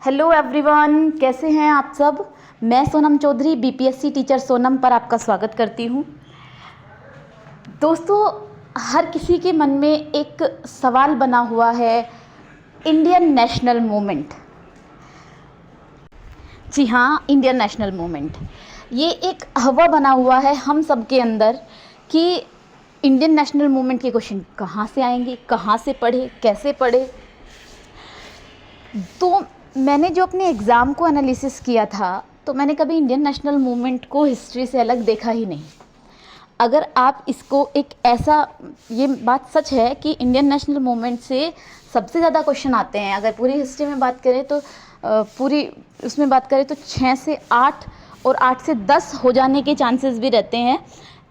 Hello everyone, कैसे हैं आप सब। मैं सोनम चौधरी बीपीएससी टीचर सोनम पर आपका स्वागत करती हूँ। दोस्तों, हर किसी के मन में एक सवाल बना हुआ है, इंडियन नेशनल मूवमेंट। जी हाँ, इंडियन नेशनल मूवमेंट ये एक हवा बना हुआ है हम सब के अंदर कि इंडियन नेशनल मूवमेंट के क्वेश्चन कहाँ से आएंगे, कहाँ से पढ़े, कैसे पढ़े। तो मैंने जो अपने एग्ज़ाम को एनालिसिस किया था, तो मैंने कभी इंडियन नेशनल मूवमेंट को हिस्ट्री से अलग देखा ही नहीं। अगर आप इसको एक ऐसा, ये बात सच है कि इंडियन नेशनल मूवमेंट से सबसे ज़्यादा क्वेश्चन आते हैं। अगर पूरी हिस्ट्री में बात करें तो पूरी उसमें बात करें तो 6 से 8 और 8 से 10 हो जाने के चांसेस भी रहते हैं।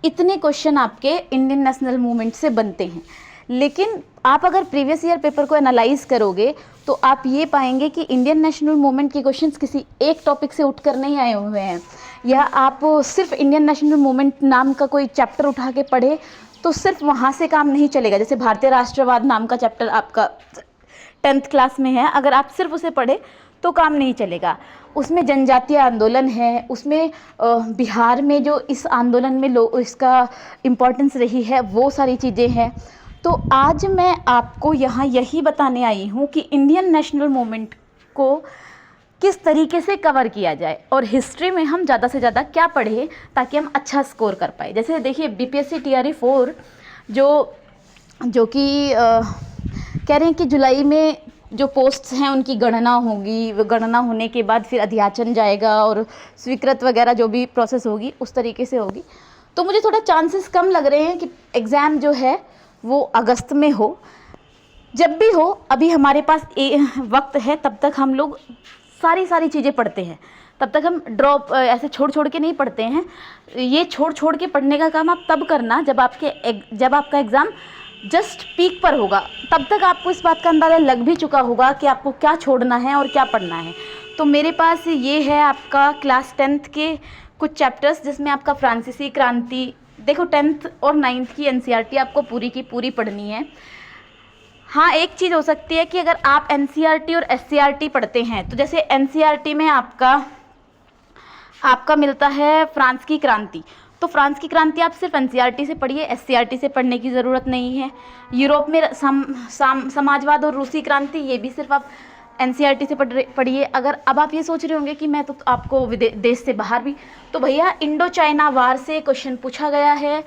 इतने क्वेश्चन आपके इंडियन नेशनल मूवमेंट से बनते हैं। लेकिन आप अगर प्रीवियस ईयर पेपर को एनालाइज करोगे तो आप ये पाएंगे कि इंडियन नेशनल मूवमेंट के क्वेश्चंस किसी एक टॉपिक से उठकर नहीं आए हुए हैं, या आप सिर्फ इंडियन नेशनल मूवमेंट नाम का कोई चैप्टर उठा के पढ़े तो सिर्फ वहाँ से काम नहीं चलेगा। जैसे भारतीय राष्ट्रवाद नाम का चैप्टर आपका 10th क्लास में है, अगर आप सिर्फ उसे पढ़े तो काम नहीं चलेगा। उसमें जनजातीय आंदोलन है, उसमें बिहार में जो इस आंदोलन में इसका इम्पोर्टेंस रही है वो सारी चीज़ें हैं। तो आज मैं आपको यहाँ यही बताने आई हूँ कि इंडियन नेशनल मूवमेंट को किस तरीके से कवर किया जाए और हिस्ट्री में हम ज़्यादा से ज़्यादा क्या पढ़ें ताकि हम अच्छा स्कोर कर पाए। जैसे देखिए, बीपीएससी टीआरई 4 जो कि कह रहे हैं कि जुलाई में जो पोस्ट्स हैं उनकी गणना होगी, वो गणना होने के बाद फिर अध्याचन जाएगा और स्वीकृत वगैरह जो भी प्रोसेस होगी उस तरीके से होगी। तो मुझे थोड़ा चांसेस कम लग रहे हैं कि एग्ज़ाम जो है वो अगस्त में हो। जब भी हो, अभी हमारे पास वक्त है, तब तक हम लोग सारी चीज़ें पढ़ते हैं। तब तक हम ड्रॉप ऐसे छोड़ के नहीं पढ़ते हैं। ये छोड़ के पढ़ने का काम आप तब करना जब आपका एग्ज़ाम जस्ट पीक पर होगा। तब तक आपको इस बात का अंदाज़ा लग भी चुका होगा कि आपको क्या छोड़ना है और क्या पढ़ना है। तो मेरे पास ये है आपका क्लास 10th के कुछ चैप्टर्स, जिसमें आपका फ्रांसीसी क्रांति, देखो 10th और 9th की एनसीईआरटी आपको पूरी की पूरी पढ़नी है। हाँ, एक चीज़ हो सकती है कि अगर आप एनसीईआरटी और एससीईआरटी पढ़ते हैं तो जैसे एनसीईआरटी में आपका मिलता है फ्रांस की क्रांति, तो फ्रांस की क्रांति आप सिर्फ एनसीईआरटी से पढ़िए, एससीईआरटी से पढ़ने की ज़रूरत नहीं है। यूरोप में समाजवाद और रूसी क्रांति, ये भी सिर्फ आप एनसीईआरटी से पढ़िए। अगर अब आप ये सोच रहे होंगे कि मैं तो आपको देश से बाहर भी, तो भैया इंडो चाइना वार से क्वेश्चन पूछा गया है,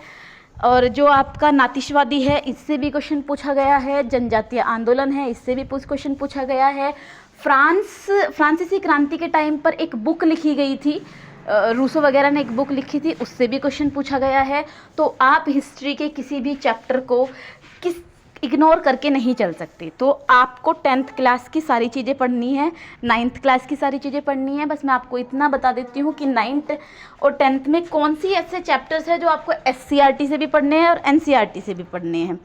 और जो आपका नातीशवादी है इससे भी क्वेश्चन पूछा गया है, जनजातीय आंदोलन है इससे भी क्वेश्चन पूछा गया है। फ्रांसीसी क्रांति के टाइम पर एक बुक लिखी गई थी, रूसो वगैरह ने एक बुक लिखी थी, उससे भी क्वेश्चन पूछा गया है। तो आप हिस्ट्री के किसी भी चैप्टर को इग्नोर करके नहीं चल सकते। तो आपको 10th क्लास की सारी चीज़ें पढ़नी है, 9th क्लास की सारी चीज़ें पढ़नी है। बस मैं आपको इतना बता देती हूँ कि 9th और 10th में कौन सी ऐसे चैप्टर्स हैं जो आपको एससीईआरटी से भी पढ़ने हैं और एनसीईआरटी से भी पढ़ने हैं।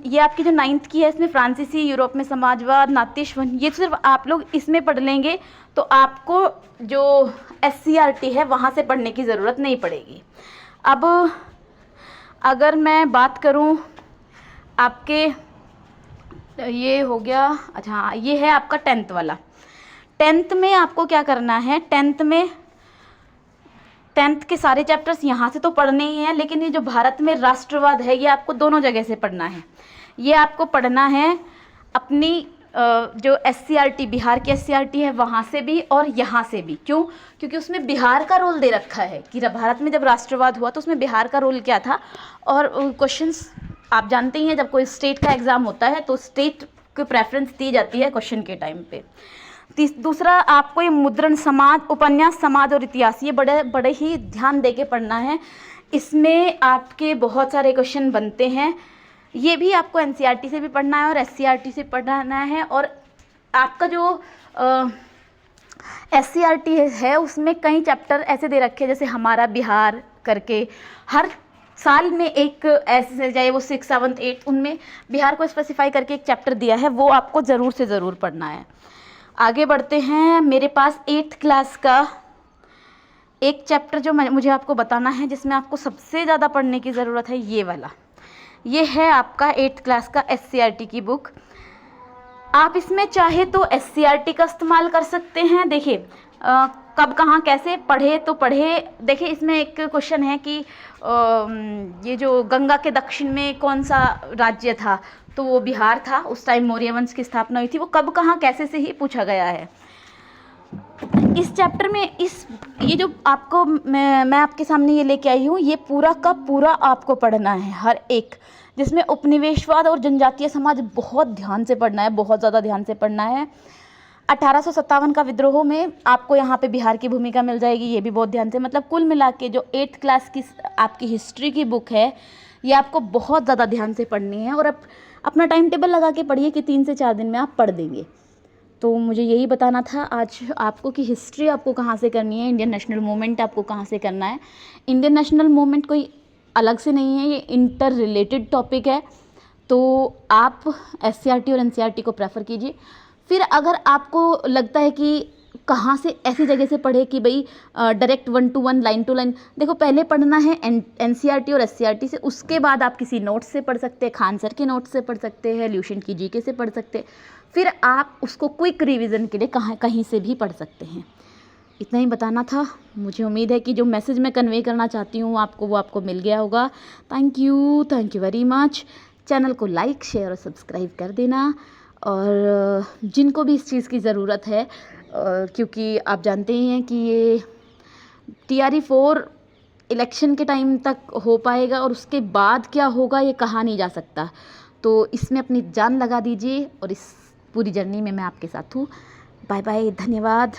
ये आपकी जो 9th की है, इसमें फ्रांसीसी, यूरोप में समाजवाद, नातीशवाद, ये सिर्फ आप लोग इसमें पढ़ लेंगे तो आपको जो एससीईआरटी है वहाँ से पढ़ने की ज़रूरत नहीं पड़ेगी। अब अगर मैं बात करूँ आपके, ये हो गया, अच्छा हाँ, ये है आपका 10th वाला। 10th में आपको क्या करना है, 10th के सारे चैप्टर्स यहाँ से तो पढ़ने ही हैं, लेकिन ये जो भारत में राष्ट्रवाद है ये आपको दोनों जगह से पढ़ना है। ये आपको पढ़ना है अपनी जो एससीईआरटी, बिहार की एससीईआरटी है वहाँ से भी और यहाँ से भी। क्यों? क्योंकि उसमें बिहार का रोल दे रखा है कि भारत में जब राष्ट्रवाद हुआ तो उसमें बिहार का रोल क्या था। और क्वेश्चंस आप जानते ही हैं, जब कोई स्टेट का एग्ज़ाम होता है तो स्टेट को प्रेफरेंस दी जाती है क्वेश्चन के टाइम पे। दूसरा, आपको ये मुद्रण, समाज, उपन्यास, समाज और इतिहास, ये बड़े ही ध्यान दे के पढ़ना है। इसमें आपके बहुत सारे क्वेश्चन बनते हैं। ये भी आपको एनसीईआरटी से भी पढ़ना है और एससीईआरटी से पढ़ना है। और आपका जो एससीईआरटी है उसमें कई चैप्टर ऐसे दे रखे हैं, जैसे हमारा बिहार करके, हर साल में एक ऐसे, चाहे वो 6, 7, 8, उनमें बिहार को स्पेसिफाई करके एक चैप्टर दिया है, वो आपको ज़रूर से ज़रूर पढ़ना है। आगे बढ़ते हैं। मेरे पास 8th क्लास का एक चैप्टर जो मुझे आपको बताना है, जिसमें आपको सबसे ज़्यादा पढ़ने की ज़रूरत है, ये वाला। ये है आपका 8th क्लास का एससीईआरटी की बुक। आप इसमें चाहे तो SCERT का इस्तेमाल कर सकते हैं। देखिए कब कहाँ कैसे पढ़े तो पढ़े। देखिए इसमें एक क्वेश्चन है कि ये जो गंगा के दक्षिण में कौन सा राज्य था, तो वो बिहार था। उस टाइम मौर्य वंश की स्थापना हुई थी। वो कब कहाँ कैसे से ही पूछा गया है। इस चैप्टर में ये जो आपको मैं आपके सामने ये लेके आई हूँ, ये पूरा का पूरा आपको पढ़ना है, हर एक, जिसमें उपनिवेशवाद और जनजातीय समाज बहुत ध्यान से पढ़ना है, बहुत ज़्यादा ध्यान से पढ़ना है। 1857 का विद्रोह में आपको यहाँ पे बिहार की भूमिका मिल जाएगी, ये भी बहुत ध्यान से। मतलब कुल मिला के जो 8th क्लास की आपकी हिस्ट्री की बुक है, ये आपको बहुत ज़्यादा ध्यान से पढ़नी है। और अपना टाइम टेबल लगा के पढ़िए कि 3 से 4 दिन में आप पढ़ देंगे। तो मुझे यही बताना था आज आपको कि हिस्ट्री आपको कहाँ से करनी है, इंडियन नेशनल मूवमेंट आपको कहाँ से करना है। इंडियन नेशनल मूवमेंट कोई अलग से नहीं है, ये इंटर रिलेटेड टॉपिक है। तो आप SCERT और NCERT को प्रेफर कीजिए। फिर अगर आपको लगता है कि कहाँ से ऐसी जगह से पढ़े कि भाई direct 1 to 1 line to line, देखो पहले पढ़ना है NCERT और SCERT से, उसके बाद आप किसी नोट्स से पढ़ सकते हैं, खान सर के नोट्स से पढ़ सकते हैं, ल्यूशन की GK से पढ़ सकते हैं। फिर आप उसको क्विक रिवीजन के लिए कहीं से भी पढ़ सकते हैं। इतना ही बताना था। मुझे उम्मीद है कि जो मैसेज मैं कन्वे करना चाहती हूँ आपको, वो आपको मिल गया होगा। Thank you very much. Channel को लाइक शेयर और सब्सक्राइब कर देना। और जिनको भी इस चीज़ की ज़रूरत है, क्योंकि आप जानते ही हैं कि ये TRE 4 इलेक्शन के टाइम तक हो पाएगा और उसके बाद क्या होगा ये कहा नहीं जा सकता। तो इसमें अपनी जान लगा दीजिए और इस पूरी जर्नी में मैं आपके साथ हूँ। बाय बाय, धन्यवाद।